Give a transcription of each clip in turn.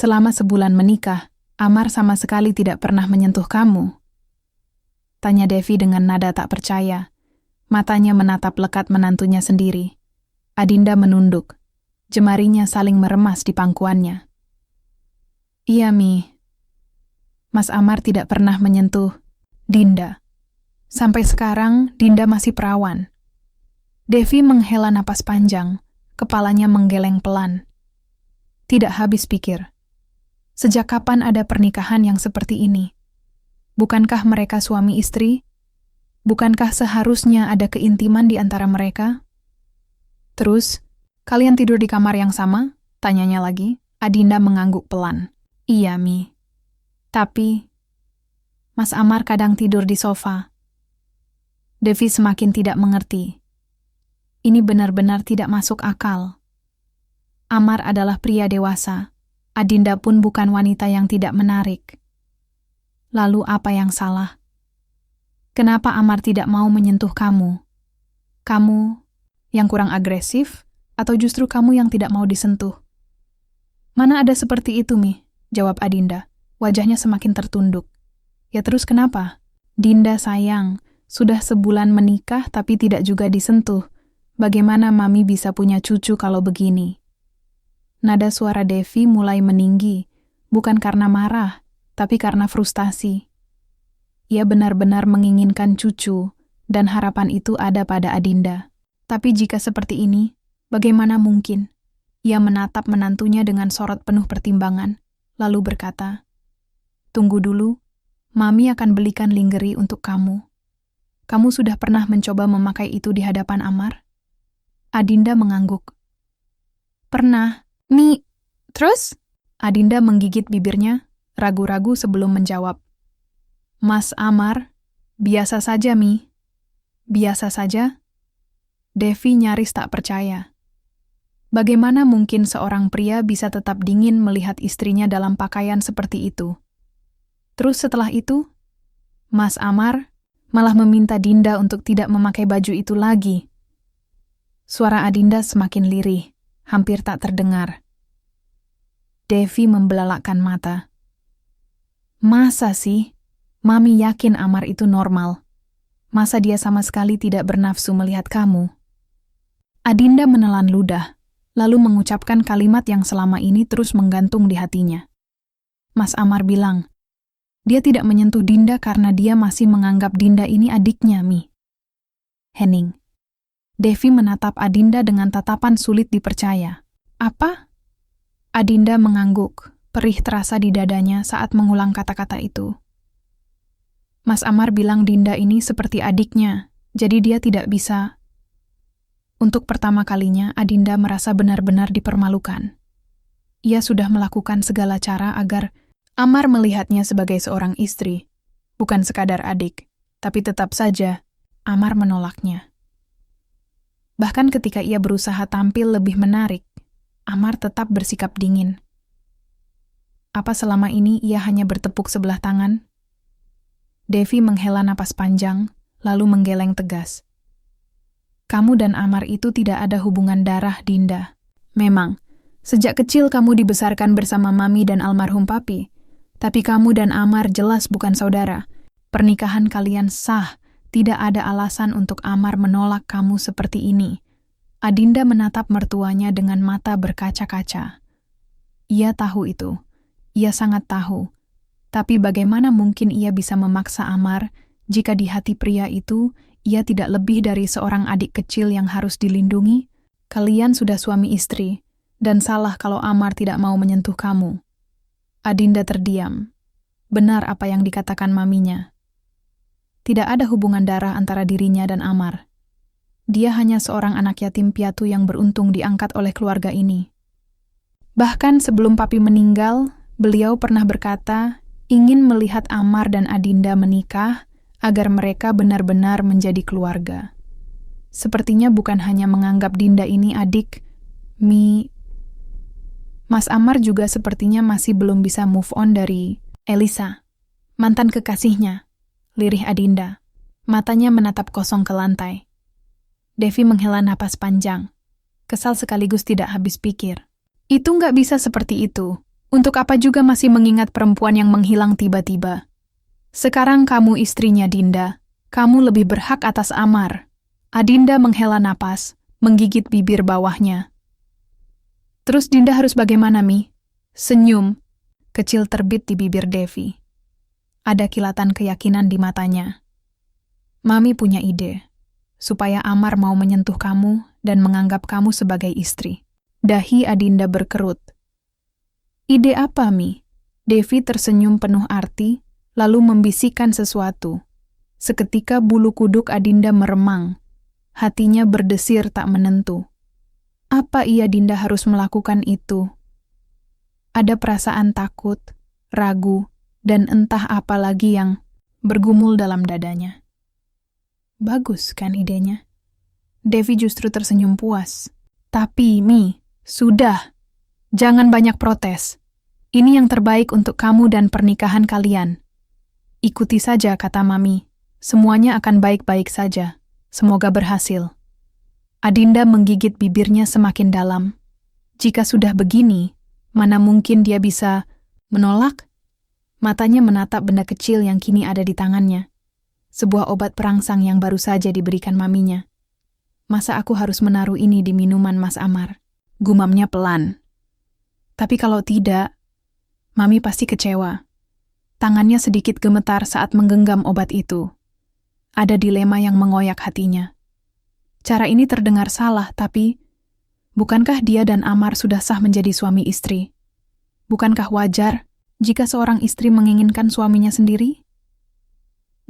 Selama sebulan menikah, Amar sama sekali tidak pernah menyentuh kamu. Tanya Devi dengan nada tak percaya. Matanya menatap lekat menantunya sendiri. Adinda menunduk. Jemarinya saling meremas di pangkuannya. Iya, Mi. Mas Amar tidak pernah menyentuh Dinda. Sampai sekarang, Dinda masih perawan. Devi menghela napas panjang, kepalanya menggeleng pelan. Tidak habis pikir. Sejak kapan ada pernikahan yang seperti ini? Bukankah mereka suami istri? Bukankah seharusnya ada keintiman di antara mereka? Terus, kalian tidur di kamar yang sama? Tanyanya lagi. Adinda mengangguk pelan. Iya, Mi. Tapi, Mas Amar kadang tidur di sofa. Devi semakin tidak mengerti. Ini benar-benar tidak masuk akal. Amar adalah pria dewasa. Adinda pun bukan wanita yang tidak menarik. Lalu apa yang salah? Kenapa Amar tidak mau menyentuh kamu? Kamu yang kurang agresif, atau justru kamu yang tidak mau disentuh? Mana ada seperti itu, Mi? Jawab Adinda. Wajahnya semakin tertunduk. Ya terus kenapa? Dinda sayang, sudah sebulan menikah tapi tidak juga disentuh. Bagaimana Mami bisa punya cucu kalau begini? Nada suara Devi mulai meninggi, bukan karena marah, tapi karena frustasi. Ia benar-benar menginginkan cucu, dan harapan itu ada pada Adinda. Tapi jika seperti ini, bagaimana mungkin? Ia menatap menantunya dengan sorot penuh pertimbangan, lalu berkata, "Tunggu dulu, Mami akan belikan lingerie untuk kamu. Kamu sudah pernah mencoba memakai itu di hadapan Amar?" Adinda mengangguk. "Pernah, Mi." "Terus?" Adinda menggigit bibirnya, ragu-ragu sebelum menjawab. "Mas Amar, biasa saja, Mi." "Biasa saja?" Devi nyaris tak percaya. Bagaimana mungkin seorang pria bisa tetap dingin melihat istrinya dalam pakaian seperti itu? Terus setelah itu, Mas Amar malah meminta Dinda untuk tidak memakai baju itu lagi. Suara Adinda semakin lirih, hampir tak terdengar. Devi membelalakkan mata. "Masa sih? Mami yakin Amar itu normal. Masa dia sama sekali tidak bernafsu melihat kamu?" Adinda menelan ludah, lalu mengucapkan kalimat yang selama ini terus menggantung di hatinya. Mas Amar bilang, dia tidak menyentuh Dinda karena dia masih menganggap Dinda ini adiknya, Mi. Hening. Devi menatap Adinda dengan tatapan sulit dipercaya. "Apa?" Adinda mengangguk, perih terasa di dadanya saat mengulang kata-kata itu. Mas Amar bilang Dinda ini seperti adiknya, jadi dia tidak bisa. Untuk pertama kalinya, Adinda merasa benar-benar dipermalukan. Ia sudah melakukan segala cara agar Amar melihatnya sebagai seorang istri, bukan sekadar adik, tapi tetap saja Amar menolaknya. Bahkan ketika ia berusaha tampil lebih menarik, Amar tetap bersikap dingin. Apa selama ini ia hanya bertepuk sebelah tangan? Devi menghela napas panjang, lalu menggeleng tegas. "Kamu dan Amar itu tidak ada hubungan darah, Dinda. Memang, sejak kecil kamu dibesarkan bersama Mami dan almarhum Papi, tapi kamu dan Amar jelas bukan saudara. Pernikahan kalian sah, tidak ada alasan untuk Amar menolak kamu seperti ini." Adinda menatap mertuanya dengan mata berkaca-kaca. Ia tahu itu. Ia sangat tahu. Tapi bagaimana mungkin ia bisa memaksa Amar jika di hati pria itu ia tidak lebih dari seorang adik kecil yang harus dilindungi? "Kalian sudah suami istri, dan salah kalau Amar tidak mau menyentuh kamu." Adinda terdiam. Benar apa yang dikatakan maminya. Tidak ada hubungan darah antara dirinya dan Amar. Dia hanya seorang anak yatim piatu yang beruntung diangkat oleh keluarga ini. Bahkan sebelum Papi meninggal, beliau pernah berkata ingin melihat Amar dan Adinda menikah agar mereka benar-benar menjadi keluarga. Sepertinya bukan hanya menganggap Dinda ini adik, Mi. Mas Amar juga sepertinya masih belum bisa move on dari Elisa, mantan kekasihnya. Lirih Adinda. Matanya menatap kosong ke lantai. Devi menghela napas panjang. Kesal sekaligus tidak habis pikir. "Itu nggak bisa seperti itu. Untuk apa juga masih mengingat perempuan yang menghilang tiba-tiba? Sekarang kamu istrinya Dinda. Kamu lebih berhak atas Amar. Adinda menghela napas, menggigit bibir bawahnya. Terus Dinda harus bagaimana, Mi? Senyum kecil terbit di bibir Devi. Ada kilatan keyakinan di matanya. Mami punya ide, supaya Amar mau menyentuh kamu dan menganggap kamu sebagai istri. Dahi Adinda berkerut. Ide apa, Mi? Devi tersenyum penuh arti, lalu membisikkan sesuatu. Seketika bulu kuduk Adinda meremang. Hatinya berdesir tak menentu. Apa iya Dinda harus melakukan itu? Ada perasaan takut, ragu, dan entah apa lagi yang bergumul dalam dadanya. Bagus kan idenya? Devi justru tersenyum puas. Tapi, Mi, sudah. Jangan banyak protes. Ini yang terbaik untuk kamu dan pernikahan kalian. Ikuti saja kata Mami. Semuanya akan baik-baik saja. Semoga berhasil. Adinda menggigit bibirnya semakin dalam. Jika sudah begini, mana mungkin dia bisa menolak? Matanya menatap benda kecil yang kini ada di tangannya. Sebuah obat perangsang yang baru saja diberikan maminya. Masa aku harus menaruh ini di minuman Mas Amar? Gumamnya pelan. Tapi kalau tidak, Mami pasti kecewa. Tangannya sedikit gemetar saat menggenggam obat itu. Ada dilema yang mengoyak hatinya. Cara ini terdengar salah, tapi bukankah dia dan Amar sudah sah menjadi suami istri? Bukankah wajar jika seorang istri menginginkan suaminya sendiri?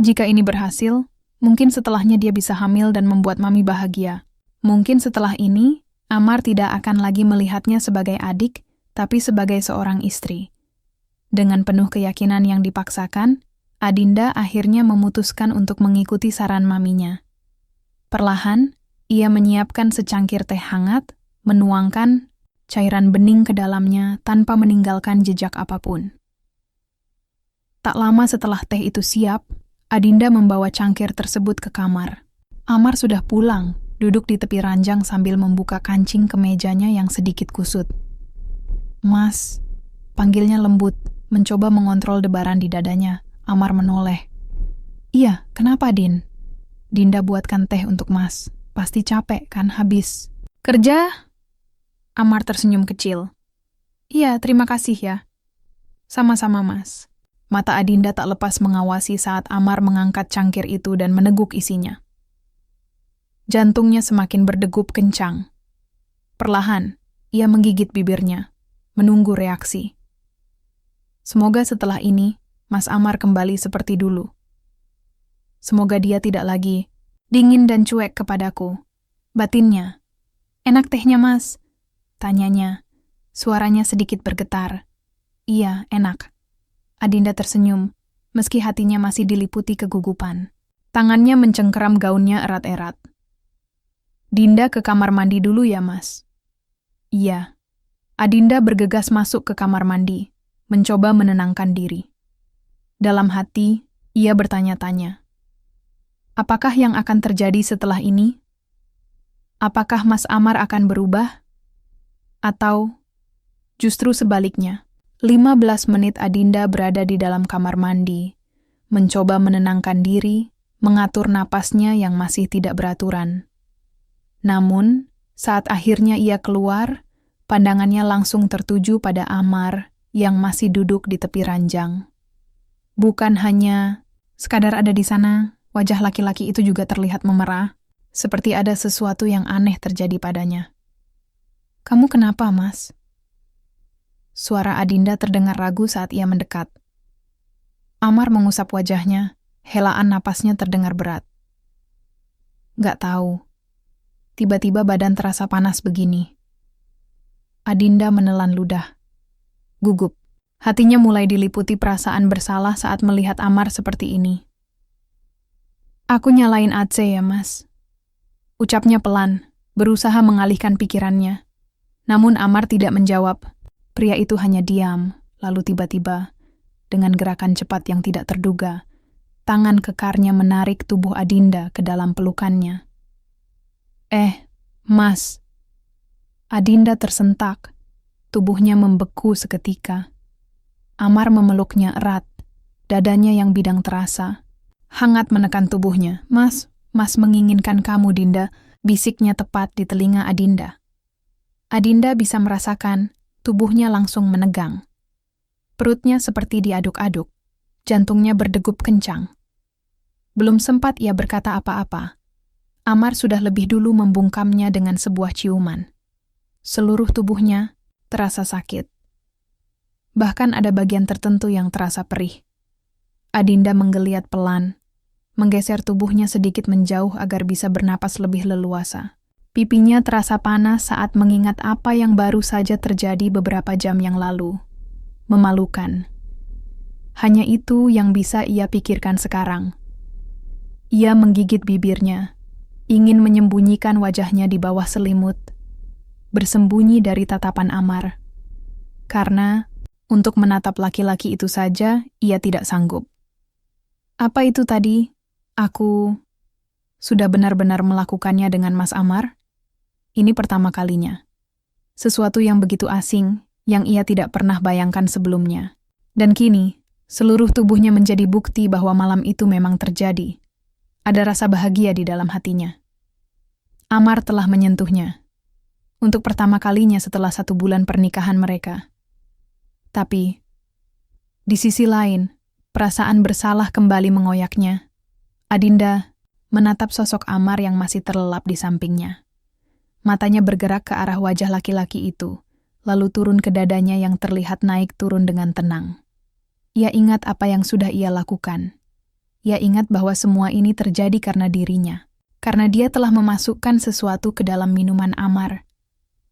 Jika ini berhasil, mungkin setelahnya dia bisa hamil dan membuat Mami bahagia. Mungkin setelah ini, Amar tidak akan lagi melihatnya sebagai adik, tapi sebagai seorang istri. Dengan penuh keyakinan yang dipaksakan, Adinda akhirnya memutuskan untuk mengikuti saran maminya. Perlahan, ia menyiapkan secangkir teh hangat, menuangkan cairan bening ke dalamnya tanpa meninggalkan jejak apapun. Tak lama setelah teh itu siap, Adinda membawa cangkir tersebut ke kamar. Amar sudah pulang, duduk di tepi ranjang sambil membuka kancing kemejanya yang sedikit kusut. Mas, panggilnya lembut, mencoba mengontrol debaran di dadanya. Amar menoleh. Iya, kenapa, Din? Dinda buatkan teh untuk Mas. Pasti capek, kan habis. Kerja? Amar tersenyum kecil. Iya, terima kasih ya. Sama-sama, Mas. Mata Adinda tak lepas mengawasi saat Amar mengangkat cangkir itu dan meneguk isinya. Jantungnya semakin berdegup kencang. Perlahan, ia menggigit bibirnya, menunggu reaksi. Semoga setelah ini, Mas Amar kembali seperti dulu. Semoga dia tidak lagi dingin dan cuek kepadaku. Batinnya, enak tehnya, Mas? Tanyanya, suaranya sedikit bergetar. Iya, enak. Adinda tersenyum, meski hatinya masih diliputi kegugupan. Tangannya mencengkeram gaunnya erat-erat. Dinda ke kamar mandi dulu ya, Mas? Iya. Adinda bergegas masuk ke kamar mandi, mencoba menenangkan diri. Dalam hati, ia bertanya-tanya. Apakah yang akan terjadi setelah ini? Apakah Mas Amar akan berubah? Atau justru sebaliknya? 15 menit Adinda berada di dalam kamar mandi, mencoba menenangkan diri, mengatur napasnya yang masih tidak beraturan. Namun, saat akhirnya ia keluar, pandangannya langsung tertuju pada Amar yang masih duduk di tepi ranjang. Bukan hanya sekadar ada di sana, wajah laki-laki itu juga terlihat memerah, seperti ada sesuatu yang aneh terjadi padanya. Kamu kenapa, Mas? Suara Adinda terdengar ragu saat ia mendekat. Amar mengusap wajahnya, helaan napasnya terdengar berat. Gak tahu. Tiba-tiba badan terasa panas begini. Adinda menelan ludah. Gugup. Hatinya mulai diliputi perasaan bersalah saat melihat Amar seperti ini. Aku nyalain AC ya, Mas. Ucapnya pelan, berusaha mengalihkan pikirannya. Namun Amar tidak menjawab. Pria itu hanya diam, lalu tiba-tiba, dengan gerakan cepat yang tidak terduga, tangan kekarnya menarik tubuh Adinda ke dalam pelukannya. Mas. Adinda tersentak, tubuhnya membeku seketika. Amar memeluknya erat, dadanya yang bidang terasa. Hangat menekan tubuhnya. Mas menginginkan kamu, Dinda, bisiknya tepat di telinga Adinda. Adinda bisa merasakan, tubuhnya langsung menegang. Perutnya seperti diaduk-aduk, jantungnya berdegup kencang. Belum sempat ia berkata apa-apa. Amar sudah lebih dulu membungkamnya dengan sebuah ciuman. Seluruh tubuhnya terasa sakit. Bahkan ada bagian tertentu yang terasa perih. Adinda menggeliat pelan, menggeser tubuhnya sedikit menjauh agar bisa bernapas lebih leluasa. Pipinya terasa panas saat mengingat apa yang baru saja terjadi beberapa jam yang lalu. Memalukan. Hanya itu yang bisa ia pikirkan sekarang. Ia menggigit bibirnya, ingin menyembunyikan wajahnya di bawah selimut, bersembunyi dari tatapan Amar. Karena untuk menatap laki-laki itu saja, ia tidak sanggup. Apa itu tadi? Aku sudah benar-benar melakukannya dengan Mas Amar? Ini pertama kalinya. Sesuatu yang begitu asing, yang ia tidak pernah bayangkan sebelumnya. Dan kini, seluruh tubuhnya menjadi bukti bahwa malam itu memang terjadi. Ada rasa bahagia di dalam hatinya. Amar telah menyentuhnya. Untuk pertama kalinya setelah 1 bulan pernikahan mereka. Tapi, di sisi lain, perasaan bersalah kembali mengoyaknya. Adinda menatap sosok Amar yang masih terlelap di sampingnya. Matanya bergerak ke arah wajah laki-laki itu, lalu turun ke dadanya yang terlihat naik turun dengan tenang. Ia ingat apa yang sudah ia lakukan. Ia ingat bahwa semua ini terjadi karena dirinya. Karena dia telah memasukkan sesuatu ke dalam minuman Amar.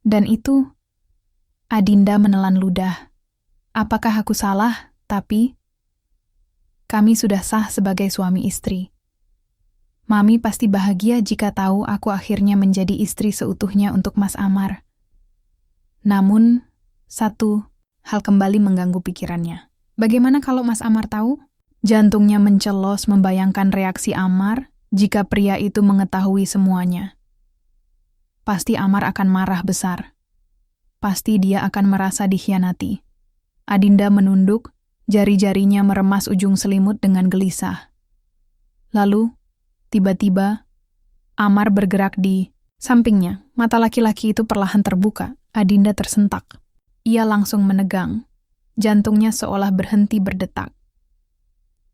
Dan itu, Adinda menelan ludah. Apakah aku salah? Tapi, kami sudah sah sebagai suami istri. Mami pasti bahagia jika tahu aku akhirnya menjadi istri seutuhnya untuk Mas Amar. Namun, satu hal kembali mengganggu pikirannya. Bagaimana kalau Mas Amar tahu? Jantungnya mencelos membayangkan reaksi Amar jika pria itu mengetahui semuanya. Pasti Amar akan marah besar. Pasti dia akan merasa dikhianati. Adinda menunduk, jari-jarinya meremas ujung selimut dengan gelisah. Lalu, tiba-tiba, Amar bergerak di sampingnya. Mata laki-laki itu perlahan terbuka. Adinda tersentak. Ia langsung menegang. Jantungnya seolah berhenti berdetak.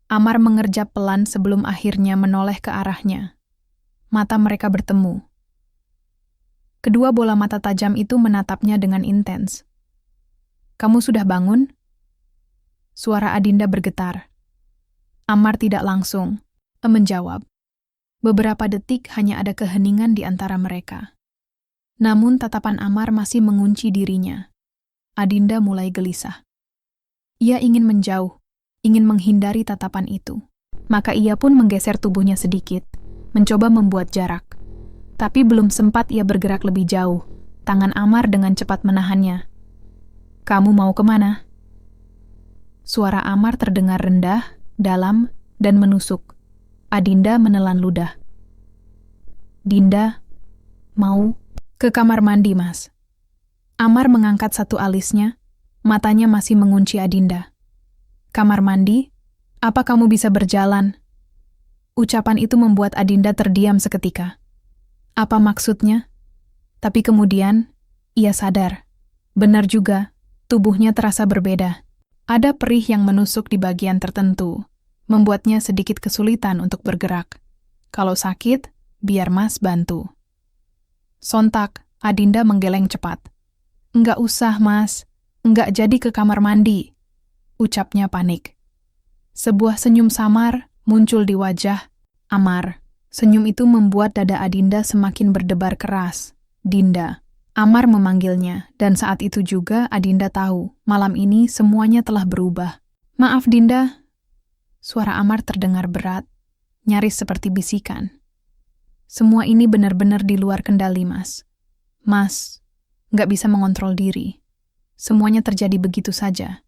Amar mengerjap pelan sebelum akhirnya menoleh ke arahnya. Mata mereka bertemu. Kedua bola mata tajam itu menatapnya dengan intens. Kamu sudah bangun? Suara Adinda bergetar. Amar tidak langsung menjawab. Beberapa detik hanya ada keheningan di antara mereka. Namun tatapan Amar masih mengunci dirinya. Adinda mulai gelisah. Ia ingin menjauh, ingin menghindari tatapan itu. Maka ia pun menggeser tubuhnya sedikit, mencoba membuat jarak. Tapi belum sempat ia bergerak lebih jauh, tangan Amar dengan cepat menahannya. Kamu mau kemana? Suara Amar terdengar rendah, dalam, dan menusuk. Adinda menelan ludah. Dinda, mau ke kamar mandi, Mas. Amar mengangkat satu alisnya, matanya masih mengunci Adinda. Kamar mandi? Apa kamu bisa berjalan? Ucapan itu membuat Adinda terdiam seketika. Apa maksudnya? Tapi kemudian, ia sadar. Benar juga. Tubuhnya terasa berbeda. Ada perih yang menusuk di bagian tertentu, membuatnya sedikit kesulitan untuk bergerak. Kalau sakit, biar Mas bantu. Sontak, Adinda menggeleng cepat. Enggak usah, Mas. Enggak jadi ke kamar mandi. Ucapnya panik. Sebuah senyum samar muncul di wajah Amar. Senyum itu membuat dada Adinda semakin berdebar keras. Dinda. Amar memanggilnya, dan saat itu juga Adinda tahu, malam ini semuanya telah berubah. Maaf, Dinda. Suara Amar terdengar berat, nyaris seperti bisikan. Semua ini benar-benar di luar kendali, Mas. Mas, nggak bisa mengontrol diri. Semuanya terjadi begitu saja.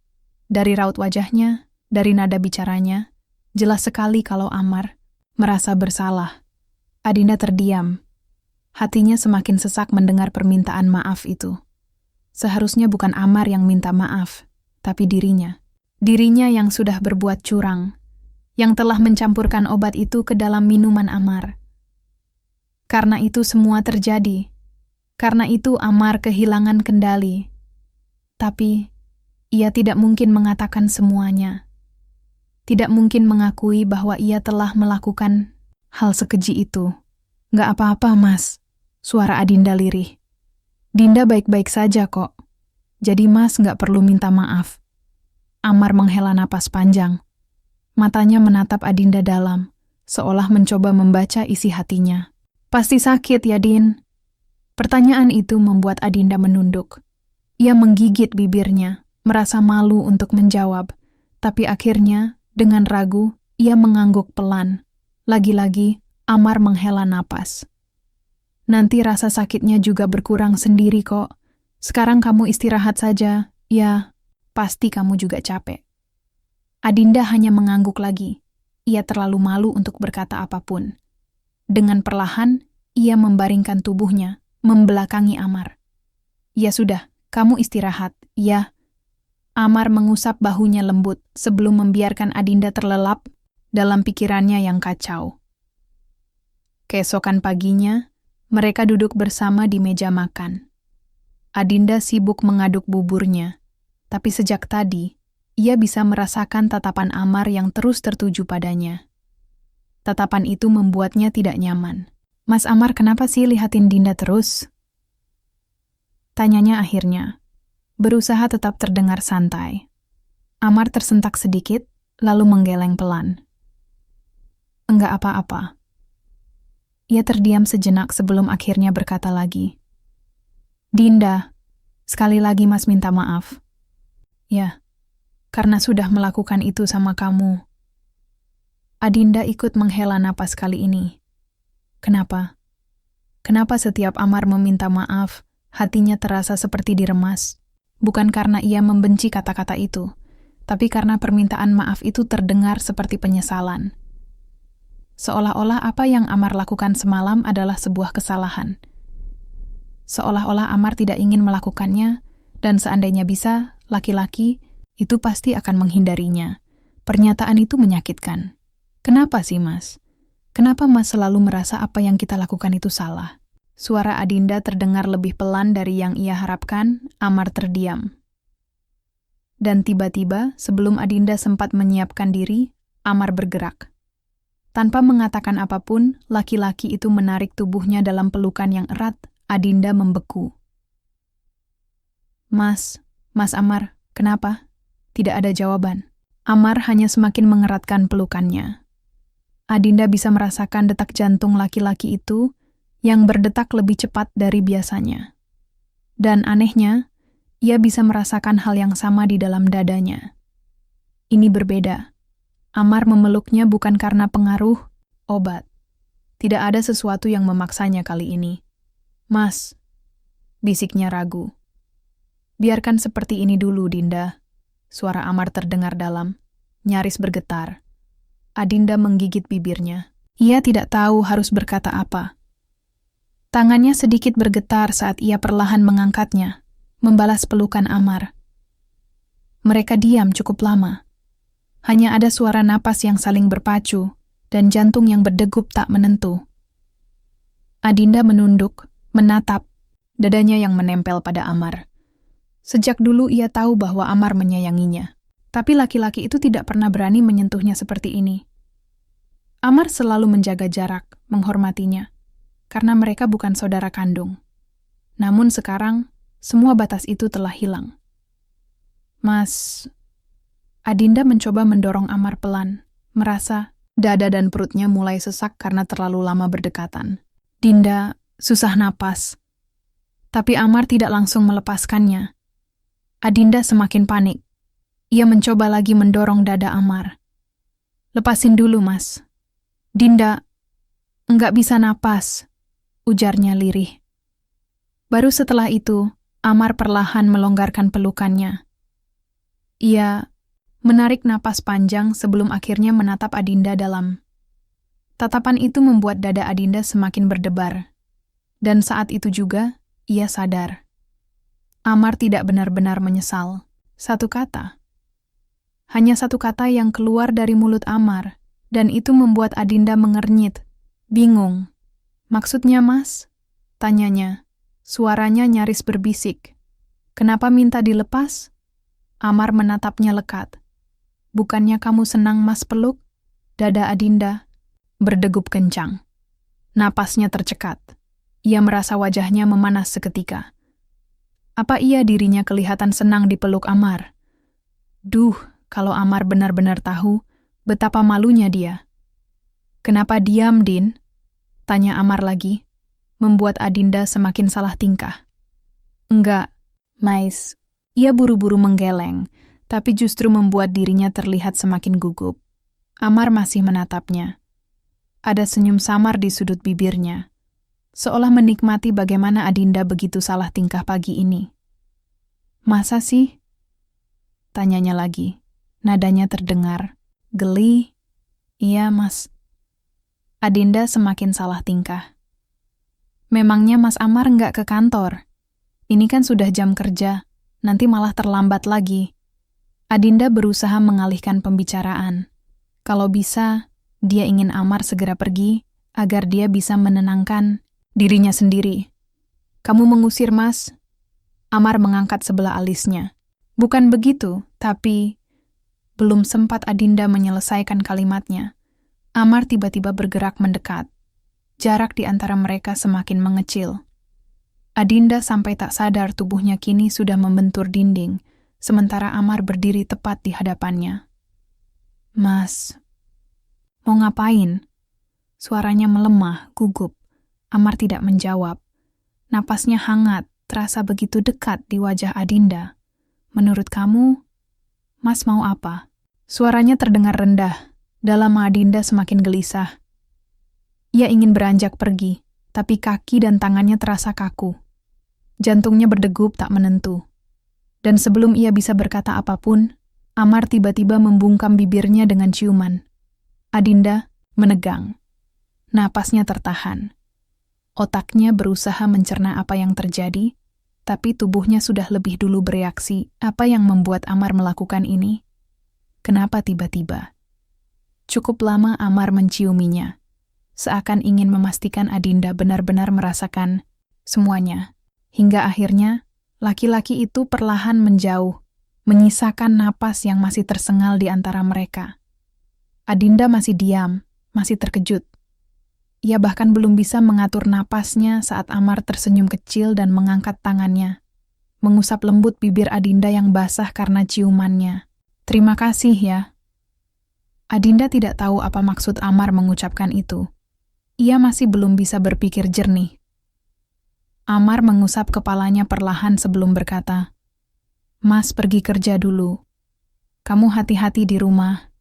Dari raut wajahnya, dari nada bicaranya, jelas sekali kalau Amar merasa bersalah. Adinda terdiam. Hatinya semakin sesak mendengar permintaan maaf itu. Seharusnya bukan Amar yang minta maaf, tapi dirinya. Dirinya yang sudah berbuat curang, yang telah mencampurkan obat itu ke dalam minuman Amar. Karena itu semua terjadi. Karena itu Amar kehilangan kendali. Tapi, ia tidak mungkin mengatakan semuanya. Tidak mungkin mengakui bahwa ia telah melakukan hal sekeji itu. Gak apa-apa, Mas. Suara Adinda lirih. Dinda baik-baik saja kok. Jadi Mas gak perlu minta maaf. Amar menghela napas panjang. Matanya menatap Adinda dalam, seolah mencoba membaca isi hatinya. Pasti sakit ya, Din? Pertanyaan itu membuat Adinda menunduk. Ia menggigit bibirnya, merasa malu untuk menjawab. Tapi akhirnya, dengan ragu, ia mengangguk pelan. Lagi-lagi, Amar menghela napas. Nanti rasa sakitnya juga berkurang sendiri kok. Sekarang kamu istirahat saja. Ya, pasti kamu juga capek. Adinda hanya mengangguk lagi. Ia terlalu malu untuk berkata apapun. Dengan perlahan, ia membaringkan tubuhnya, membelakangi Amar. Ya sudah, kamu istirahat, ya. Amar mengusap bahunya lembut sebelum membiarkan Adinda terlelap dalam pikirannya yang kacau. Keesokan paginya, mereka duduk bersama di meja makan. Adinda sibuk mengaduk buburnya, tapi sejak tadi, ia bisa merasakan tatapan Amar yang terus tertuju padanya. Tatapan itu membuatnya tidak nyaman. Mas Amar, kenapa sih lihatin Dinda terus? Tanyanya akhirnya, berusaha tetap terdengar santai. Amar tersentak sedikit, lalu menggeleng pelan. Enggak apa-apa. Ia terdiam sejenak sebelum akhirnya berkata lagi. Dinda, sekali lagi Mas minta maaf. Ya, karena sudah melakukan itu sama kamu. Adinda ikut menghela napas kali ini. Kenapa? Kenapa setiap Amar meminta maaf, hatinya terasa seperti diremas? Bukan karena ia membenci kata-kata itu, tapi karena permintaan maaf itu terdengar seperti penyesalan. Seolah-olah apa yang Amar lakukan semalam adalah sebuah kesalahan. Seolah-olah Amar tidak ingin melakukannya, dan seandainya bisa, laki-laki itu pasti akan menghindarinya. Pernyataan itu menyakitkan. Kenapa sih, Mas? Kenapa Mas selalu merasa apa yang kita lakukan itu salah? Suara Adinda terdengar lebih pelan dari yang ia harapkan. Amar terdiam. Dan tiba-tiba, sebelum Adinda sempat menyiapkan diri, Amar bergerak. Tanpa mengatakan apapun, laki-laki itu menarik tubuhnya dalam pelukan yang erat. Adinda membeku. Mas Amar, kenapa? Tidak ada jawaban. Amar hanya semakin mengeratkan pelukannya. Adinda bisa merasakan detak jantung laki-laki itu yang berdetak lebih cepat dari biasanya. Dan anehnya, ia bisa merasakan hal yang sama di dalam dadanya. Ini berbeda. Amar memeluknya bukan karena pengaruh obat. Tidak ada sesuatu yang memaksanya kali ini. Mas, bisiknya ragu. Biarkan seperti ini dulu, Dinda. Suara Amar terdengar dalam, nyaris bergetar. Adinda menggigit bibirnya. Ia tidak tahu harus berkata apa. Tangannya sedikit bergetar saat ia perlahan mengangkatnya, membalas pelukan Amar. Mereka diam cukup lama. Hanya ada suara napas yang saling berpacu dan jantung yang berdegup tak menentu. Adinda menunduk, menatap, dadanya yang menempel pada Amar. Sejak dulu ia tahu bahwa Amar menyayanginya. Tapi laki-laki itu tidak pernah berani menyentuhnya seperti ini. Amar selalu menjaga jarak, menghormatinya, karena mereka bukan saudara kandung. Namun sekarang, semua batas itu telah hilang. Mas, Adinda mencoba mendorong Amar pelan, merasa dada dan perutnya mulai sesak karena terlalu lama berdekatan. Dinda susah napas. Tapi Amar tidak langsung melepaskannya. Adinda semakin panik. Ia mencoba lagi mendorong dada Amar. Lepasin dulu, Mas. Dinda, enggak bisa napas, ujarnya lirih. Baru setelah itu, Amar perlahan melonggarkan pelukannya. Ia menarik napas panjang sebelum akhirnya menatap Adinda dalam. Tatapan itu membuat dada Adinda semakin berdebar. Dan saat itu juga, ia sadar. Amar tidak benar-benar menyesal. Satu kata. Hanya satu kata yang keluar dari mulut Amar, dan itu membuat Adinda mengernyit. Bingung. Maksudnya, Mas? Tanyanya. Suaranya nyaris berbisik. Kenapa minta dilepas? Amar menatapnya lekat. Bukannya kamu senang Mas peluk? Dada Adinda berdegup kencang. Napasnya tercekat. Ia merasa wajahnya memanas seketika. Apa iya dirinya kelihatan senang dipeluk Amar? Duh, kalau Amar benar-benar tahu betapa malunya dia. Kenapa diam, Din? Tanya Amar lagi, membuat Adinda semakin salah tingkah. Enggak, Mais. Ia buru-buru menggeleng, tapi justru membuat dirinya terlihat semakin gugup. Amar masih menatapnya. Ada senyum samar di sudut bibirnya, seolah menikmati bagaimana Adinda begitu salah tingkah pagi ini. Masa sih? Tanyanya lagi. Nadanya terdengar. Geli. Iya, Mas. Adinda semakin salah tingkah. Memangnya Mas Amar nggak ke kantor? Ini kan sudah jam kerja, nanti malah terlambat lagi. Adinda berusaha mengalihkan pembicaraan. Kalau bisa, dia ingin Amar segera pergi agar dia bisa menenangkan dirinya sendiri. Kamu mengusir, Mas? Amar mengangkat sebelah alisnya. Bukan begitu, tapi belum sempat Adinda menyelesaikan kalimatnya. Amar tiba-tiba bergerak mendekat. Jarak di antara mereka semakin mengecil. Adinda sampai tak sadar tubuhnya kini sudah membentur dinding, sementara Amar berdiri tepat di hadapannya. Mas, mau ngapain? Suaranya melemah, gugup. Amar tidak menjawab. Napasnya hangat, terasa begitu dekat di wajah Adinda. Menurut kamu, Mas mau apa? Suaranya terdengar rendah. Dalam Adinda semakin gelisah. Ia ingin beranjak pergi, tapi kaki dan tangannya terasa kaku. Jantungnya berdegup tak menentu. Dan sebelum ia bisa berkata apapun, Amar tiba-tiba membungkam bibirnya dengan ciuman. Adinda menegang. Napasnya tertahan. Otaknya berusaha mencerna apa yang terjadi, tapi tubuhnya sudah lebih dulu bereaksi apa yang membuat Amar melakukan ini. Kenapa tiba-tiba? Cukup lama Amar menciuminya, seakan ingin memastikan Adinda benar-benar merasakan semuanya. Hingga akhirnya, laki-laki itu perlahan menjauh, menyisakan napas yang masih tersengal di antara mereka. Adinda masih diam, masih terkejut. Ia bahkan belum bisa mengatur napasnya saat Amar tersenyum kecil dan mengangkat tangannya, mengusap lembut bibir Adinda yang basah karena ciumannya. Terima kasih ya. Adinda tidak tahu apa maksud Amar mengucapkan itu. Ia masih belum bisa berpikir jernih. Amar mengusap kepalanya perlahan sebelum berkata, Mas pergi kerja dulu. Kamu hati-hati di rumah.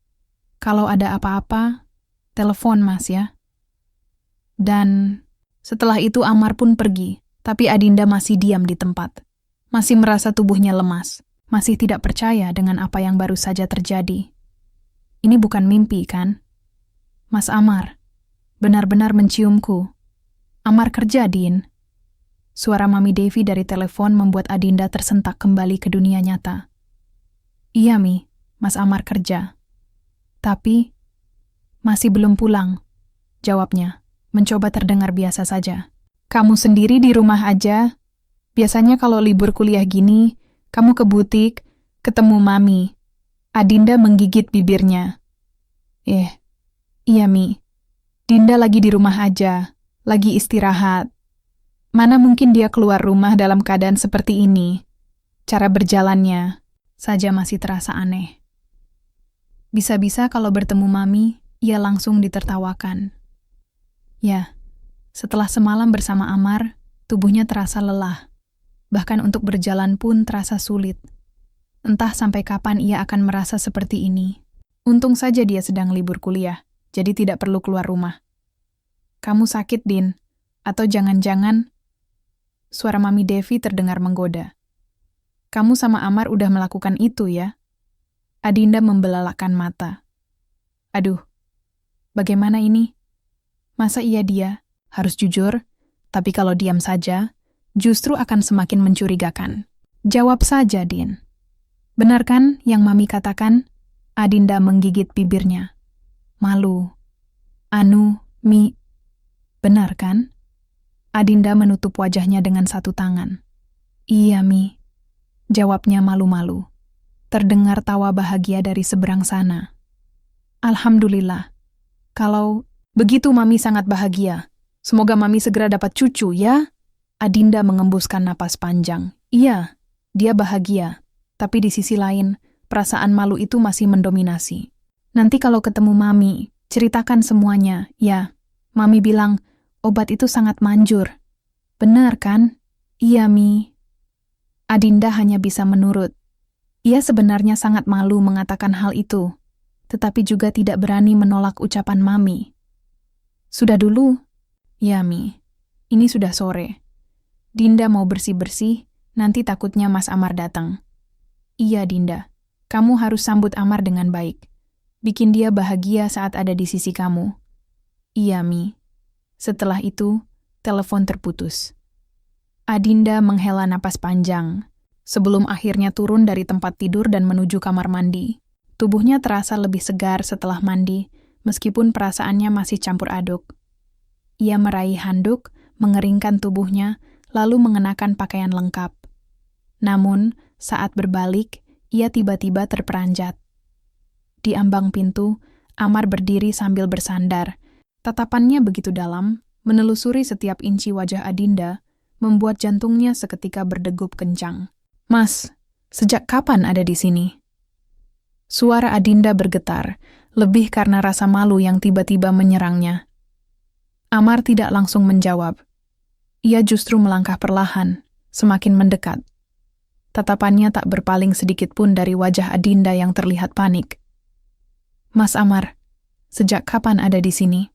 Kalau ada apa-apa, telepon Mas ya. Dan setelah itu Amar pun pergi, tapi Adinda masih diam di tempat. Masih merasa tubuhnya lemas, masih tidak percaya dengan apa yang baru saja terjadi. Ini bukan mimpi, kan? Mas Amar, benar-benar menciumku. Amar kerja, Din. Suara Mami Devi dari telepon membuat Adinda tersentak kembali ke dunia nyata. Iya, Mi, Mas Amar kerja. Tapi, masih belum pulang, jawabnya, mencoba terdengar biasa saja. Kamu sendiri di rumah aja? Biasanya kalau libur kuliah gini, kamu ke butik, ketemu Mami. Adinda menggigit bibirnya. Iya Mi. Dinda lagi di rumah aja, lagi istirahat. Mana mungkin dia keluar rumah dalam keadaan seperti ini. Cara berjalannya saja masih terasa aneh. Bisa-bisa kalau bertemu Mami, ia langsung ditertawakan. Ya, setelah semalam bersama Amar, tubuhnya terasa lelah. Bahkan untuk berjalan pun terasa sulit. Entah sampai kapan ia akan merasa seperti ini. Untung saja dia sedang libur kuliah, jadi tidak perlu keluar rumah. Kamu sakit, Din? Atau jangan-jangan... Suara Mami Devi terdengar menggoda. Kamu sama Amar udah melakukan itu ya? Adinda membelalakkan mata. Aduh, bagaimana ini? Masa iya dia harus jujur, tapi kalau diam saja, justru akan semakin mencurigakan. Jawab saja, Din. Benar kan yang Mami katakan? Adinda menggigit bibirnya. Malu. Mi. Benar kan? Adinda menutup wajahnya dengan satu tangan. Iya, Mi. Jawabnya malu-malu. Terdengar tawa bahagia dari seberang sana. Alhamdulillah. Kalau begitu Mami sangat bahagia. Semoga Mami segera dapat cucu, ya? Adinda mengembuskan napas panjang. Iya, dia bahagia. Tapi di sisi lain, perasaan malu itu masih mendominasi. Nanti kalau ketemu Mami, ceritakan semuanya, ya. Mami bilang, obat itu sangat manjur. Benar kan? Iya, Mi. Adinda hanya bisa menurut. Ia sebenarnya sangat malu mengatakan hal itu, tetapi juga tidak berani menolak ucapan Mami. Sudah dulu? Ya, Mi. Ini sudah sore. Dinda mau bersih-bersih, nanti takutnya Mas Amar datang. Iya, Dinda. Kamu harus sambut Amar dengan baik. Bikin dia bahagia saat ada di sisi kamu. Iya, Mi. Setelah itu, telepon terputus. Adinda menghela napas panjang. Sebelum akhirnya turun dari tempat tidur dan menuju kamar mandi. Tubuhnya terasa lebih segar setelah mandi, meskipun perasaannya masih campur aduk. Ia meraih handuk, mengeringkan tubuhnya, lalu mengenakan pakaian lengkap. Namun, saat berbalik, ia tiba-tiba terperanjat. Di ambang pintu, Amar berdiri sambil bersandar. Tatapannya begitu dalam, menelusuri setiap inci wajah Adinda, membuat jantungnya seketika berdegup kencang. Mas, sejak kapan ada di sini? Suara Adinda bergetar, lebih karena rasa malu yang tiba-tiba menyerangnya. Amar tidak langsung menjawab. Ia justru melangkah perlahan, semakin mendekat. Tatapannya tak berpaling sedikit pun dari wajah Adinda yang terlihat panik. Mas Amar, sejak kapan ada di sini?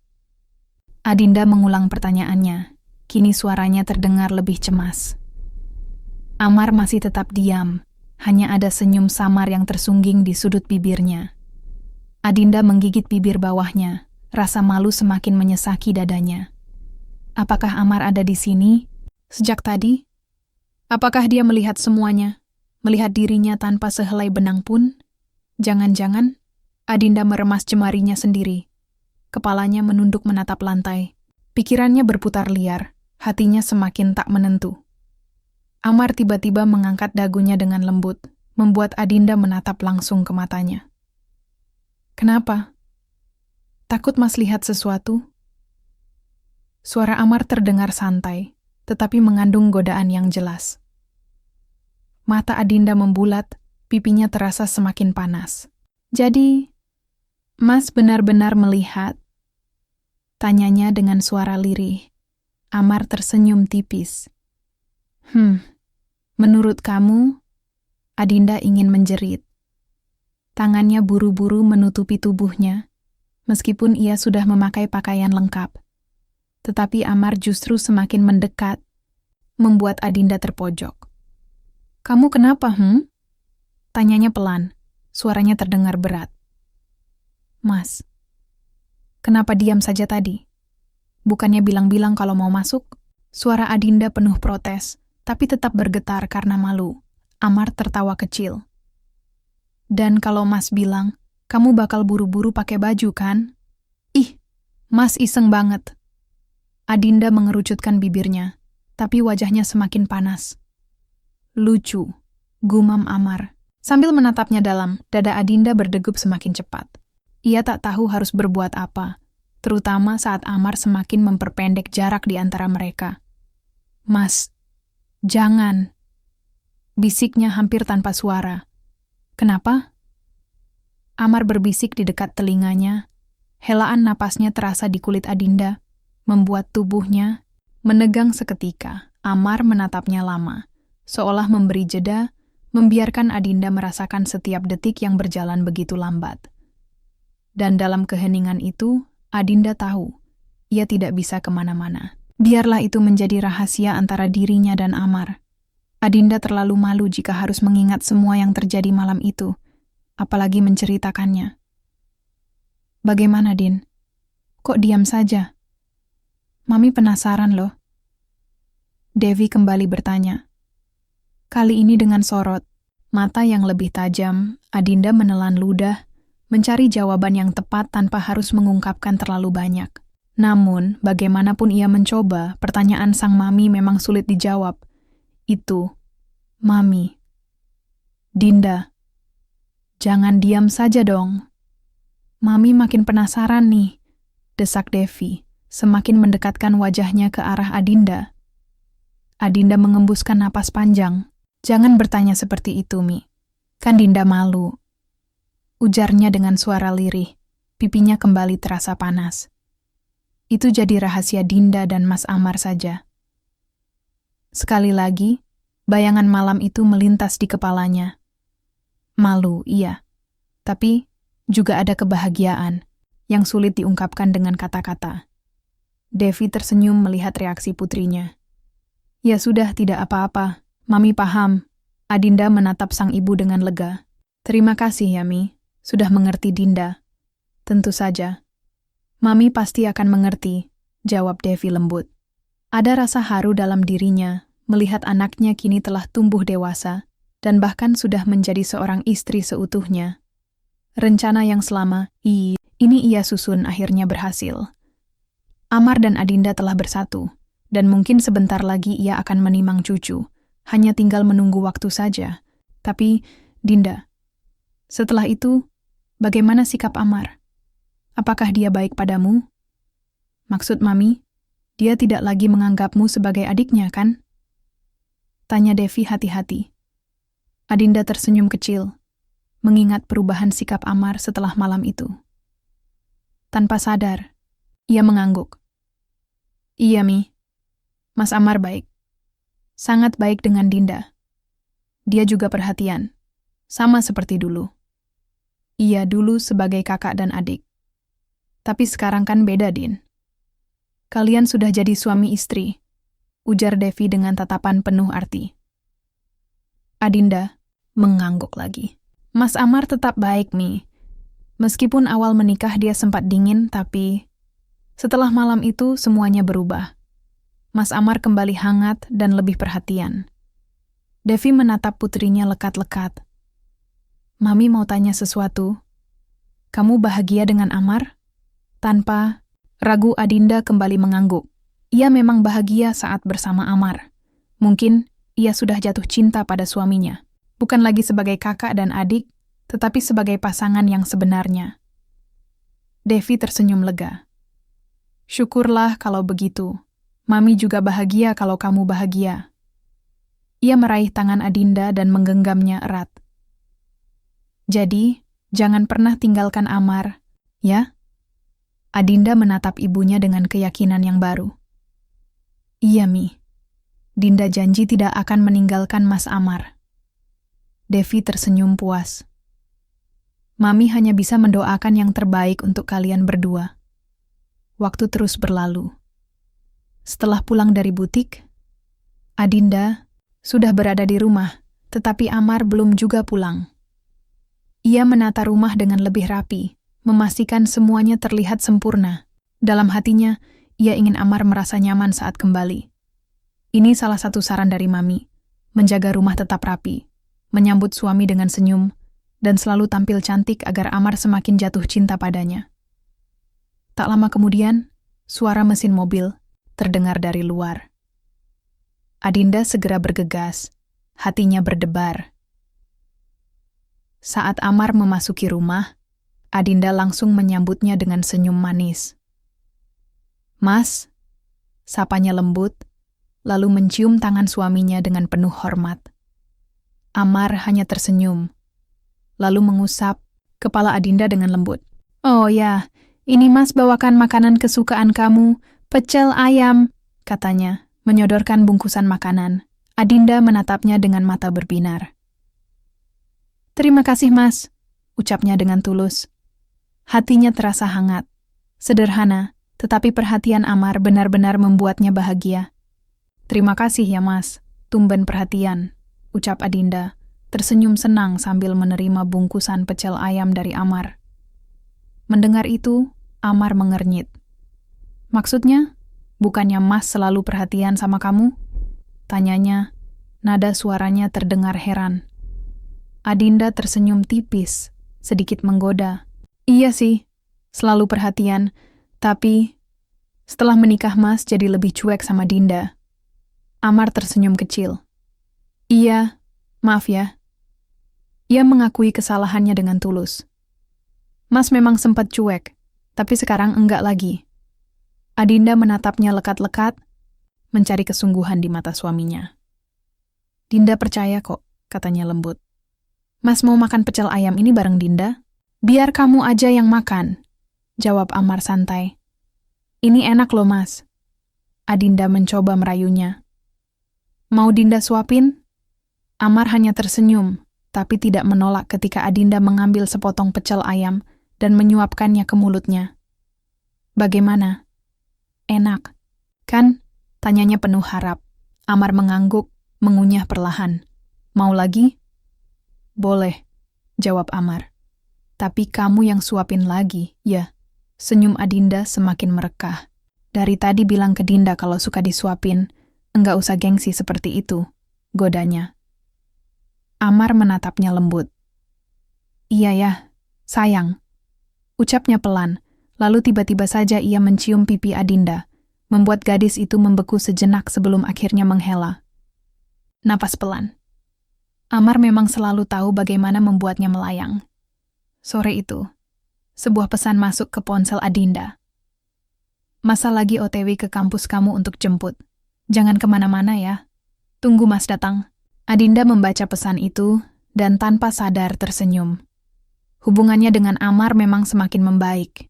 Adinda mengulang pertanyaannya. Kini suaranya terdengar lebih cemas. Amar masih tetap diam, hanya ada senyum samar yang tersungging di sudut bibirnya. Adinda menggigit bibir bawahnya, rasa malu semakin menyesaki dadanya. Apakah Amar ada di sini? Sejak tadi? Apakah dia melihat semuanya? Melihat dirinya tanpa sehelai benang pun? Jangan-jangan, Adinda meremas jemarinya sendiri. Kepalanya menunduk menatap lantai. Pikirannya berputar liar, hatinya semakin tak menentu. Amar tiba-tiba mengangkat dagunya dengan lembut, membuat Adinda menatap langsung ke matanya. Kenapa? Takut Mas lihat sesuatu? Suara Amar terdengar santai, tetapi mengandung godaan yang jelas. Mata Adinda membulat, pipinya terasa semakin panas. Jadi, Mas benar-benar melihat? Tanyanya dengan suara lirih. Amar tersenyum tipis. Menurut kamu? Adinda ingin menjerit. Tangannya buru-buru menutupi tubuhnya, meskipun ia sudah memakai pakaian lengkap. Tetapi Amar justru semakin mendekat, membuat Adinda terpojok. Kamu kenapa, Tanyanya pelan, suaranya terdengar berat. Mas, kenapa diam saja tadi? Bukannya bilang-bilang kalau mau masuk? Suara Adinda penuh protes, tapi tetap bergetar karena malu. Amar tertawa kecil. Dan kalau Mas bilang, kamu bakal buru-buru pakai baju kan? Ih, Mas iseng banget. Adinda mengerucutkan bibirnya, tapi wajahnya semakin panas. Lucu, gumam Amar. Sambil menatapnya dalam, dada Adinda berdegup semakin cepat. Ia tak tahu harus berbuat apa, terutama saat Amar semakin memperpendek jarak di antara mereka. Mas, jangan. Bisiknya hampir tanpa suara. Kenapa? Amar berbisik di dekat telinganya. Helaan napasnya terasa di kulit Adinda, membuat tubuhnya menegang seketika. Amar menatapnya lama, seolah memberi jeda, membiarkan Adinda merasakan setiap detik yang berjalan begitu lambat. Dan dalam keheningan itu, Adinda tahu, ia tidak bisa kemana-mana. Biarlah itu menjadi rahasia antara dirinya dan Amar. Adinda terlalu malu jika harus mengingat semua yang terjadi malam itu, apalagi menceritakannya. Bagaimana, Din? Kok diam saja? Mami penasaran loh. Devi kembali bertanya. Kali ini dengan sorot, mata yang lebih tajam, Adinda menelan ludah, mencari jawaban yang tepat tanpa harus mengungkapkan terlalu banyak. Namun, bagaimanapun ia mencoba, pertanyaan sang mami memang sulit dijawab. Itu, Mami. Dinda. Jangan diam saja dong. Mami makin penasaran nih, desak Devi, semakin mendekatkan wajahnya ke arah Adinda. Adinda mengembuskan napas panjang. Jangan bertanya seperti itu, Mi. Kan Dinda malu. Ujarnya dengan suara lirih, pipinya kembali terasa panas. Itu jadi rahasia Dinda dan Mas Amar saja. Sekali lagi, bayangan malam itu melintas di kepalanya. Malu, iya. Tapi juga ada kebahagiaan yang sulit diungkapkan dengan kata-kata. Devi tersenyum melihat reaksi putrinya. Ya sudah, tidak apa-apa. Mami paham. Adinda menatap sang ibu dengan lega. Terima kasih ya, Mi. Sudah mengerti Dinda. Tentu saja. Mami pasti akan mengerti, jawab Devi lembut. Ada rasa haru dalam dirinya melihat anaknya kini telah tumbuh dewasa dan bahkan sudah menjadi seorang istri seutuhnya. Rencana yang selama ini ia susun akhirnya berhasil. Amar dan Adinda telah bersatu, dan mungkin sebentar lagi ia akan menimang cucu. Hanya tinggal menunggu waktu saja. Tapi, Dinda, setelah itu, bagaimana sikap Amar? Apakah dia baik padamu? Maksud Mami, dia tidak lagi menganggapmu sebagai adiknya, kan? Tanya Devi hati-hati. Adinda tersenyum kecil, mengingat perubahan sikap Amar setelah malam itu. Tanpa sadar, ia mengangguk. Iya, Mi. Mas Amar baik. Sangat baik dengan Dinda. Dia juga perhatian, sama seperti dulu. Iya dulu sebagai kakak dan adik. Tapi sekarang kan beda, Din. Kalian sudah jadi suami istri, ujar Devi dengan tatapan penuh arti. Adinda mengangguk lagi. Mas Amar tetap baik, Mi. Meskipun awal menikah dia sempat dingin, tapi setelah malam itu semuanya berubah. Mas Amar kembali hangat dan lebih perhatian. Devi menatap putrinya lekat-lekat. Mami mau tanya sesuatu. Kamu bahagia dengan Amar? Tanpa ragu Adinda kembali mengangguk. Ia memang bahagia saat bersama Amar. Mungkin ia sudah jatuh cinta pada suaminya. Bukan lagi sebagai kakak dan adik, tetapi sebagai pasangan yang sebenarnya. Devi tersenyum lega. Syukurlah kalau begitu. Mami juga bahagia kalau kamu bahagia. Ia meraih tangan Adinda dan menggenggamnya erat. Jadi, jangan pernah tinggalkan Amar, ya? Adinda menatap ibunya dengan keyakinan yang baru. Iya, Mi. Dinda janji tidak akan meninggalkan Mas Amar. Devi tersenyum puas. Mami hanya bisa mendoakan yang terbaik untuk kalian berdua. Waktu terus berlalu. Setelah pulang dari butik, Adinda sudah berada di rumah, tetapi Amar belum juga pulang. Ia menata rumah dengan lebih rapi, memastikan semuanya terlihat sempurna. Dalam hatinya, ia ingin Amar merasa nyaman saat kembali. Ini salah satu saran dari Mami, menjaga rumah tetap rapi, menyambut suami dengan senyum, dan selalu tampil cantik agar Amar semakin jatuh cinta padanya. Tak lama kemudian, suara mesin mobil terdengar dari luar. Adinda segera bergegas, hatinya berdebar. Saat Amar memasuki rumah, Adinda langsung menyambutnya dengan senyum manis. Mas, sapanya lembut, lalu mencium tangan suaminya dengan penuh hormat. Amar hanya tersenyum, lalu mengusap kepala Adinda dengan lembut. Oh ya, ini Mas bawakan makanan kesukaan kamu, pecel ayam, katanya, menyodorkan bungkusan makanan. Adinda menatapnya dengan mata berbinar. Terima kasih, Mas, ucapnya dengan tulus. Hatinya terasa hangat, sederhana, tetapi perhatian Amar benar-benar membuatnya bahagia. Terima kasih ya, Mas, tumben perhatian, ucap Adinda, tersenyum senang sambil menerima bungkusan pecel ayam dari Amar. Mendengar itu, Amar mengernyit. Maksudnya, bukannya Mas selalu perhatian sama kamu? Tanyanya, nada suaranya terdengar heran. Adinda tersenyum tipis, sedikit menggoda. Iya sih, selalu perhatian, tapi setelah menikah Mas jadi lebih cuek sama Dinda. Amar tersenyum kecil. Iya, maaf ya. Ia mengakui kesalahannya dengan tulus. Mas memang sempat cuek, tapi sekarang enggak lagi. Adinda menatapnya lekat-lekat, mencari kesungguhan di mata suaminya. Dinda percaya kok, katanya lembut. Mas mau makan pecel ayam ini bareng Dinda? Biar kamu aja yang makan, jawab Amar santai. Ini enak loh Mas. Adinda mencoba merayunya. Mau Dinda suapin? Amar hanya tersenyum, tapi tidak menolak ketika Adinda mengambil sepotong pecel ayam dan menyuapkannya ke mulutnya. Bagaimana? Enak, kan? Tanyanya penuh harap. Amar mengangguk, mengunyah perlahan. Mau lagi? Boleh, jawab Amar. Tapi kamu yang suapin lagi, ya. Senyum Adinda semakin merekah. Dari tadi bilang ke Dinda kalau suka disuapin, enggak usah gengsi seperti itu, godanya. Amar menatapnya lembut. Iya ya, sayang. Ucapnya pelan, lalu tiba-tiba saja ia mencium pipi Adinda, membuat gadis itu membeku sejenak sebelum akhirnya menghela. Napas pelan. Amar memang selalu tahu bagaimana membuatnya melayang. Sore itu, sebuah pesan masuk ke ponsel Adinda. Masa lagi OTW ke kampus kamu untuk jemput. Jangan kemana-mana ya. Tunggu Mas datang. Adinda membaca pesan itu dan tanpa sadar tersenyum. Hubungannya dengan Amar memang semakin membaik.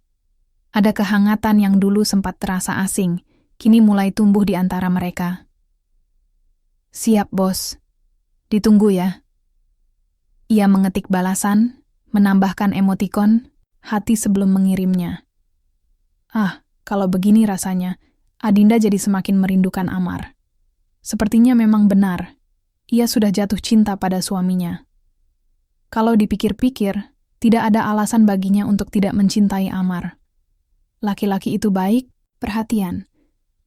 Ada kehangatan yang dulu sempat terasa asing, kini mulai tumbuh di antara mereka. Siap, Bos. Ditunggu ya. Ia mengetik balasan, menambahkan emotikon, hati sebelum mengirimnya. Kalau begini rasanya, Adinda jadi semakin merindukan Amar. Sepertinya memang benar, ia sudah jatuh cinta pada suaminya. Kalau dipikir-pikir, tidak ada alasan baginya untuk tidak mencintai Amar. Laki-laki itu baik, perhatian,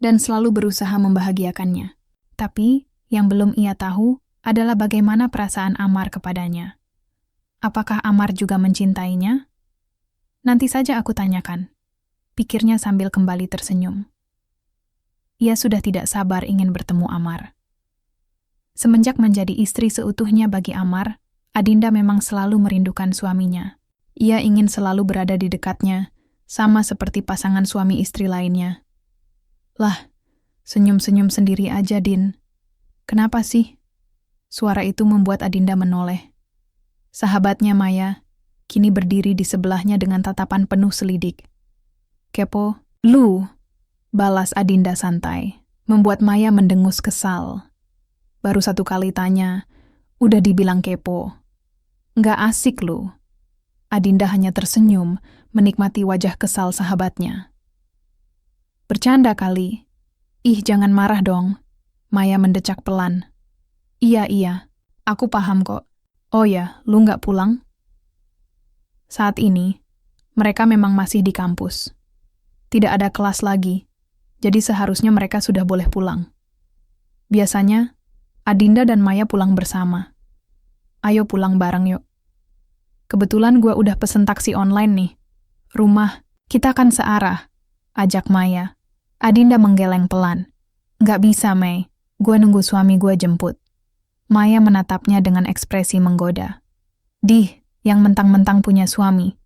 dan selalu berusaha membahagiakannya. Tapi, yang belum ia tahu adalah bagaimana perasaan Amar kepadanya. Apakah Amar juga mencintainya? Nanti saja aku tanyakan, pikirnya sambil kembali tersenyum. Ia sudah tidak sabar ingin bertemu Amar. Semenjak menjadi istri seutuhnya bagi Amar, Adinda memang selalu merindukan suaminya. Ia ingin selalu berada di dekatnya, sama seperti pasangan suami istri lainnya. Lah, senyum-senyum sendiri aja, Din. Kenapa sih? Suara itu membuat Adinda menoleh. Sahabatnya Maya kini berdiri di sebelahnya dengan tatapan penuh selidik. Kepo, lu, balas Adinda santai, membuat Maya mendengus kesal. Baru satu kali tanya, udah dibilang kepo. Nggak asik lu. Adinda hanya tersenyum, menikmati wajah kesal sahabatnya. Bercanda kali. Ih, jangan marah dong. Maya mendecak pelan. Iya, aku paham kok. Oh ya, lu nggak pulang? Saat ini, mereka memang masih di kampus. Tidak ada kelas lagi, jadi seharusnya mereka sudah boleh pulang. Biasanya, Adinda dan Maya pulang bersama. Ayo pulang bareng yuk. Kebetulan gue udah pesen taksi online nih. Rumah, kita kan searah, ajak Maya. Adinda menggeleng pelan. Nggak bisa, Mei. Gue nunggu suami gue jemput. Maya menatapnya dengan ekspresi menggoda. Dih, yang mentang-mentang punya suami,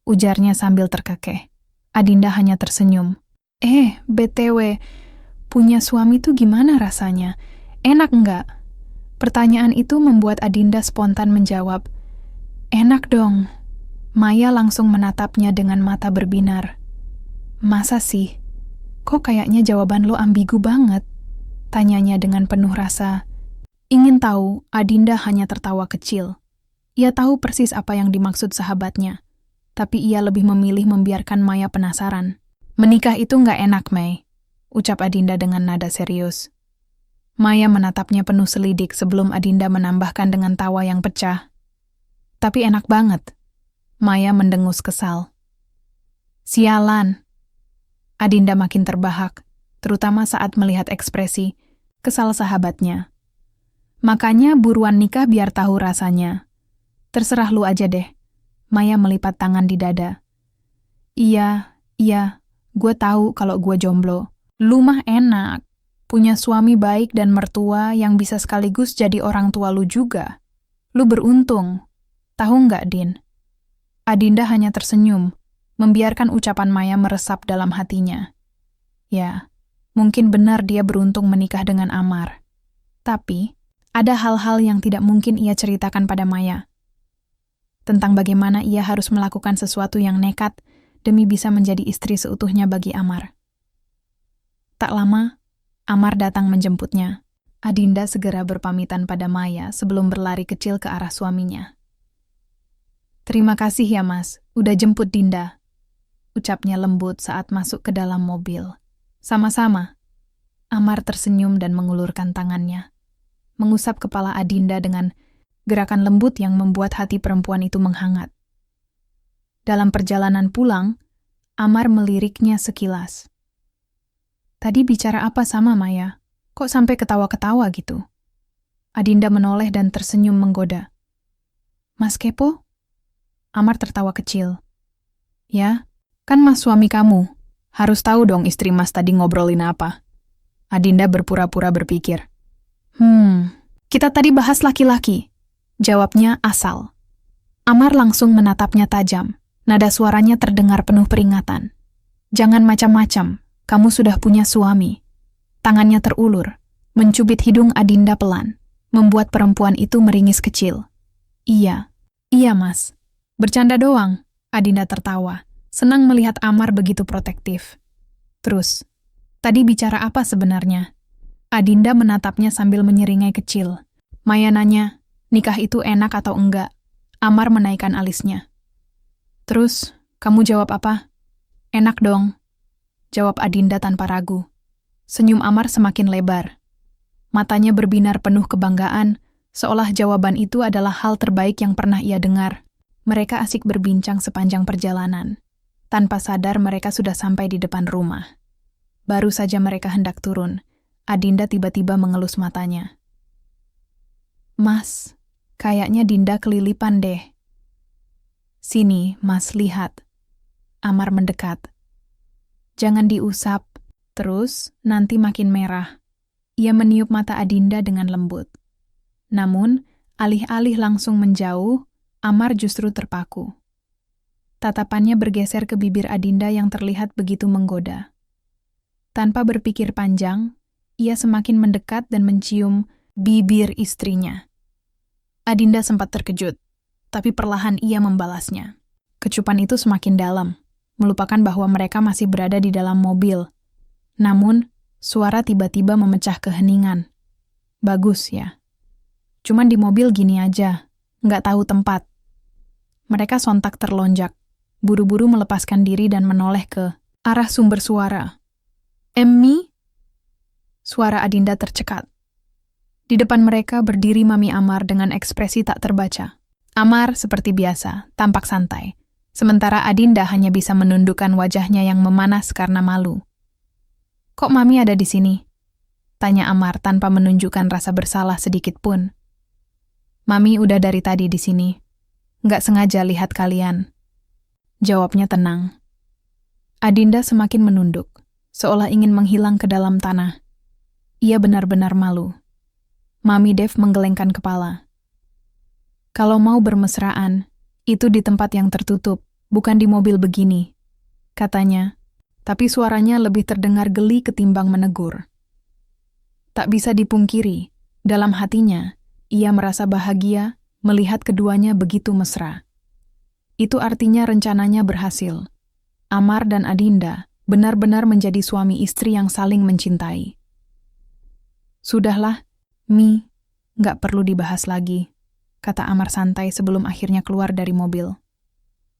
ujarnya sambil terkekeh. Adinda hanya tersenyum. BTW, punya suami tuh gimana rasanya? Enak nggak? Pertanyaan itu membuat Adinda spontan menjawab, enak dong. Maya langsung menatapnya dengan mata berbinar. Masa sih? Kok kayaknya jawaban lo ambigu banget? Tanyanya dengan penuh rasa. Ingin tahu, Adinda hanya tertawa kecil. Ia tahu persis apa yang dimaksud sahabatnya, tapi ia lebih memilih membiarkan Maya penasaran. Menikah itu nggak enak, Mei, ucap Adinda dengan nada serius. Maya menatapnya penuh selidik sebelum Adinda menambahkan dengan tawa yang pecah. Tapi enak banget. Maya mendengus kesal. Sialan. Adinda makin terbahak, terutama saat melihat ekspresi kesal sahabatnya. Makanya buruan nikah biar tahu rasanya. Terserah lu aja deh. Maya melipat tangan di dada. Iya, iya, gue tahu kalau gue jomblo. Lu mah enak, punya suami baik dan mertua yang bisa sekaligus jadi orang tua lu juga. Lu beruntung. Tahu nggak, Din? Adinda hanya tersenyum, membiarkan ucapan Maya meresap dalam hatinya. Ya, mungkin benar dia beruntung menikah dengan Amar. Tapi, ada hal-hal yang tidak mungkin ia ceritakan pada Maya. Tentang bagaimana ia harus melakukan sesuatu yang nekat demi bisa menjadi istri seutuhnya bagi Amar. Tak lama, Amar datang menjemputnya. Adinda segera berpamitan pada Maya sebelum berlari kecil ke arah suaminya. "Terima kasih ya Mas, udah jemput Dinda," ucapnya lembut saat masuk ke dalam mobil. "Sama-sama." Amar tersenyum dan mengulurkan tangannya, mengusap kepala Adinda dengan gerakan lembut yang membuat hati perempuan itu menghangat. Dalam perjalanan pulang, Amar meliriknya sekilas. "Tadi bicara apa sama Maya? Kok sampai ketawa-ketawa gitu?" Adinda menoleh dan tersenyum menggoda. "Mas kepo?" Amar tertawa kecil. "Ya, kan Mas suami kamu. Harus tahu dong istri Mas tadi ngobrolin apa." Adinda berpura-pura berpikir. Kita tadi bahas laki-laki," jawabnya asal. Amar langsung menatapnya tajam. Nada suaranya terdengar penuh peringatan. "Jangan macam-macam, kamu sudah punya suami." Tangannya terulur, mencubit hidung Adinda pelan, membuat perempuan itu meringis kecil. Iya, Mas. Bercanda doang," Adinda tertawa, senang melihat Amar begitu protektif. "Terus, tadi bicara apa sebenarnya?" Adinda menatapnya sambil menyeringai kecil. Maya nanya, nikah itu enak atau enggak? Amar menaikkan alisnya. "Terus, kamu jawab apa?" "Enak dong," jawab Adinda tanpa ragu. Senyum Amar semakin lebar. Matanya berbinar penuh kebanggaan, seolah jawaban itu adalah hal terbaik yang pernah ia dengar. Mereka asik berbincang sepanjang perjalanan. Tanpa sadar mereka sudah sampai di depan rumah. Baru saja mereka hendak turun, Adinda tiba-tiba mengelus matanya. "Mas, kayaknya Dinda kelilipan deh." "Sini, Mas, lihat." Amar mendekat. "Jangan diusap, terus nanti makin merah." Ia meniup mata Adinda dengan lembut. Namun, alih-alih langsung menjauh, Amar justru terpaku. Tatapannya bergeser ke bibir Adinda yang terlihat begitu menggoda. Tanpa berpikir panjang, ia semakin mendekat dan mencium bibir istrinya. Adinda sempat terkejut, tapi perlahan ia membalasnya. Kecupan itu semakin dalam, melupakan bahwa mereka masih berada di dalam mobil. Namun, suara tiba-tiba memecah keheningan. "Bagus ya. Cuman di mobil gini aja, nggak tahu tempat." Mereka sontak terlonjak, buru-buru melepaskan diri dan menoleh ke arah sumber suara. "Emmi?" Suara Adinda tercekat. Di depan mereka berdiri Mami Amar dengan ekspresi tak terbaca. Amar seperti biasa, tampak santai. Sementara Adinda hanya bisa menundukkan wajahnya yang memanas karena malu. "Kok Mami ada di sini?" tanya Amar tanpa menunjukkan rasa bersalah sedikit pun. "Mami udah dari tadi di sini. Nggak sengaja lihat kalian," jawabnya tenang. Adinda semakin menunduk, seolah ingin menghilang ke dalam tanah. Ia benar-benar malu. Mami Dev menggelengkan kepala. "Kalau mau bermesraan, itu di tempat yang tertutup, bukan di mobil begini," katanya, tapi suaranya lebih terdengar geli ketimbang menegur. Tak bisa dipungkiri, dalam hatinya, ia merasa bahagia melihat keduanya begitu mesra. Itu artinya rencananya berhasil. Amar dan Adinda benar-benar menjadi suami istri yang saling mencintai. "Sudahlah, Mi, nggak perlu dibahas lagi," kata Amar santai sebelum akhirnya keluar dari mobil.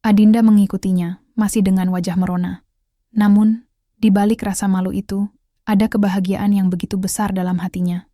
Adinda mengikutinya, masih dengan wajah merona. Namun, di balik rasa malu itu, ada kebahagiaan yang begitu besar dalam hatinya.